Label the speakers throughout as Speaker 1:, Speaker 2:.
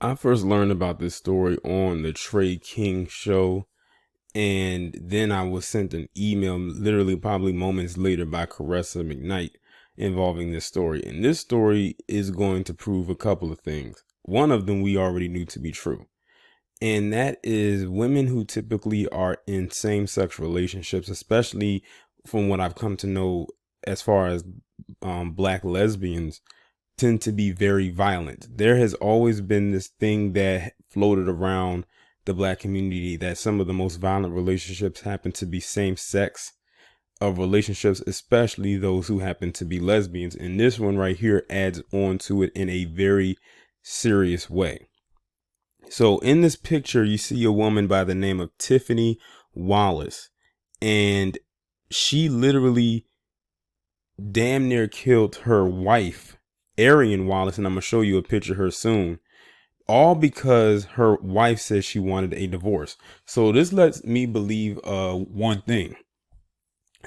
Speaker 1: I first learned about this story on the Trey King show, and then I was sent an email literally probably moments later by Caressa McKnight involving this story. And this story is going to prove a couple of things. One of them we already knew to be true. And that is women who typically are in same-sex relationships, especially from what I've come to know as far as black lesbians, tend to be very violent. There has always been this thing that floated around the black community that some of the most violent relationships happen to be same sex of relationships, especially those who happen to be lesbians. And this one right here adds on to it in a very serious way. So in this picture, you see a woman by the name of Tiffany Wallace, and she literally damn near killed her wife, Arian Wallace, and I'm going to show you a picture of her soon, all because her wife said she wanted a divorce. So this lets me believe one thing.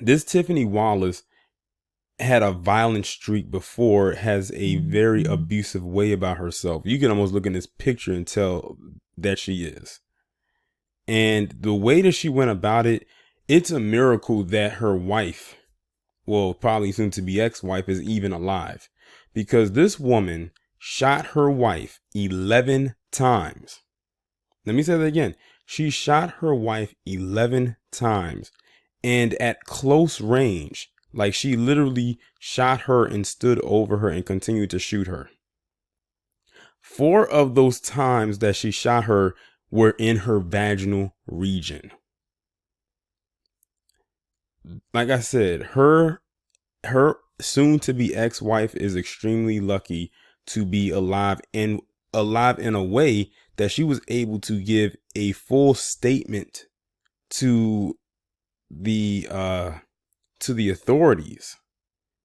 Speaker 1: This Tiffany Wallace had a violent streak before, has a very abusive way about herself. You can almost look in this picture and tell that she is. And the way that she went about it, it's a miracle that her wife, well, probably soon to be ex-wife, is even alive. Because this woman shot her wife 11 times. Let me say that again. She shot her wife 11 times. And at close range, like she literally shot her and stood over her and continued to shoot her. 4 of those times that she shot her were in her vaginal region. Like I said, her soon to be ex-wife is extremely lucky to be alive, and alive in a way that she was able to give a full statement to the authorities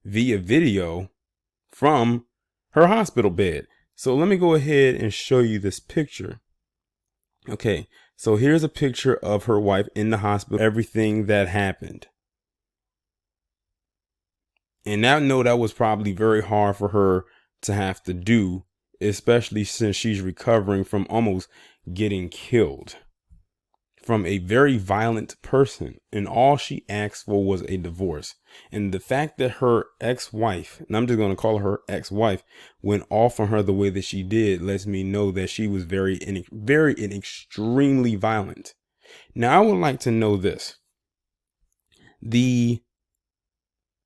Speaker 1: via video from her hospital bed. So let me go ahead and show you this picture. Okay, so here's a picture of her wife in the hospital, everything that happened. And I know that was probably very hard for her to have to do, especially since she's recovering from almost getting killed from a very violent person, and all she asked for was a divorce. And the fact that her ex-wife, and I'm just going to call her ex-wife, went off on her the way that she did lets me know that she was very and extremely violent. Now, I would like to know this. The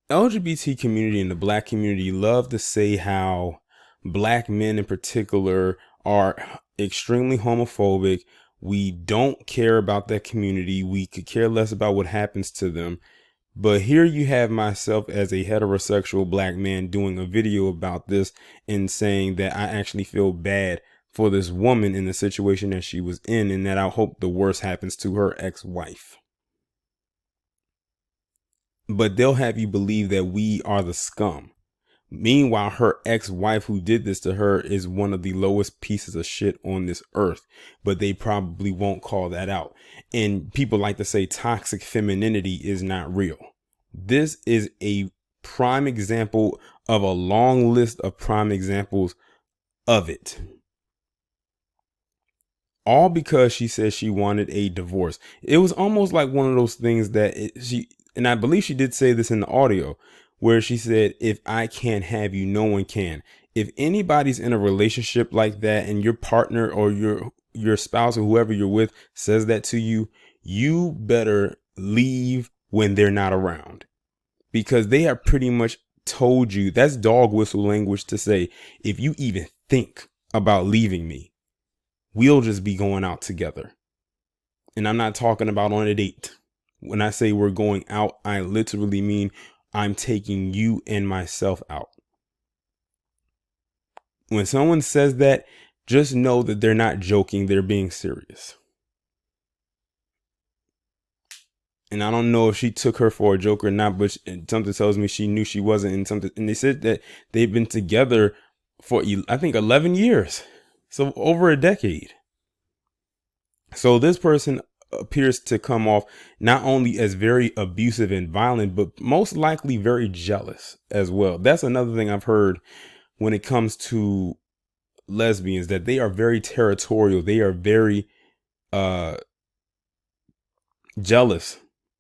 Speaker 1: LGBT community and the black community love to say how black men in particular are extremely homophobic. We don't care about that community. We could care less about what happens to them. But here you have myself as a heterosexual black man doing a video about this and saying that I actually feel bad for this woman in the situation that she was in, and that I hope the worst happens to her ex-wife. But they'll have you believe that we are the scum. Meanwhile, her ex-wife who did this to her is one of the lowest pieces of shit on this earth, but they probably won't call that out. And people like to say toxic femininity is not real. This is a prime example of a long list of prime examples of it. All because she said she wanted a divorce. It was almost like one of those things that and I believe she did say this in the audio, where she said, if I can't have you, no one can. If anybody's in a relationship like that and your partner or your spouse or whoever you're with says that to you, you better leave when they're not around, because they have pretty much told you, that's dog whistle language to say, if you even think about leaving me, we'll just be going out together. And I'm not talking about on a date. When I say we're going out, I literally mean I'm taking you and myself out. When someone says that, just know that they're not joking. They're being serious. And I don't know if she took her for a joke or not, but something tells me she knew she wasn't. And they said that they've been together for, I think, 11 years. So over a decade. So this person appears to come off not only as very abusive and violent, but most likely very jealous as well. That's another thing I've heard when it comes to lesbians, that they are very territorial. They are very jealous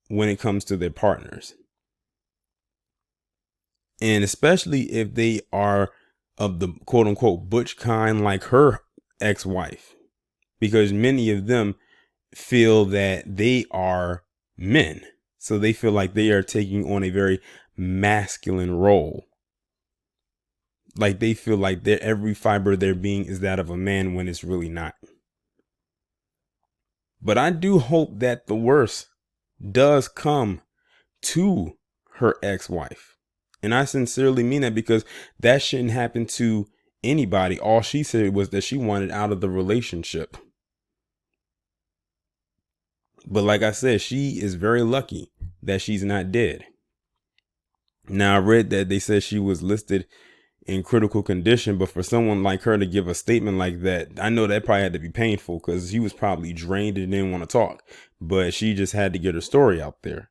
Speaker 1: when it comes to their partners. And especially if they are of the quote unquote butch kind, like her ex-wife, because many of them feel that they are men. So they feel like they are taking on a very masculine role. Like they feel like their every fiber of their being is that of a man when it's really not. But I do hope that the worst does come to her ex-wife. And I sincerely mean that, because that shouldn't happen to anybody. All she said was that she wanted out of the relationship. But like I said, she is very lucky that she's not dead. Now, I read that they said she was listed in critical condition, but for someone like her to give a statement like that, I know that probably had to be painful, because she was probably drained and didn't want to talk, but she just had to get her story out there.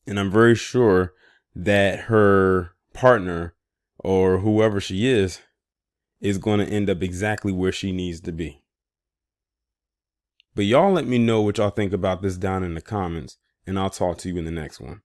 Speaker 1: And I'm very sure that her partner, or whoever she is going to end up exactly where she needs to be. But y'all let me know what y'all think about this down in the comments, and I'll talk to you in the next one.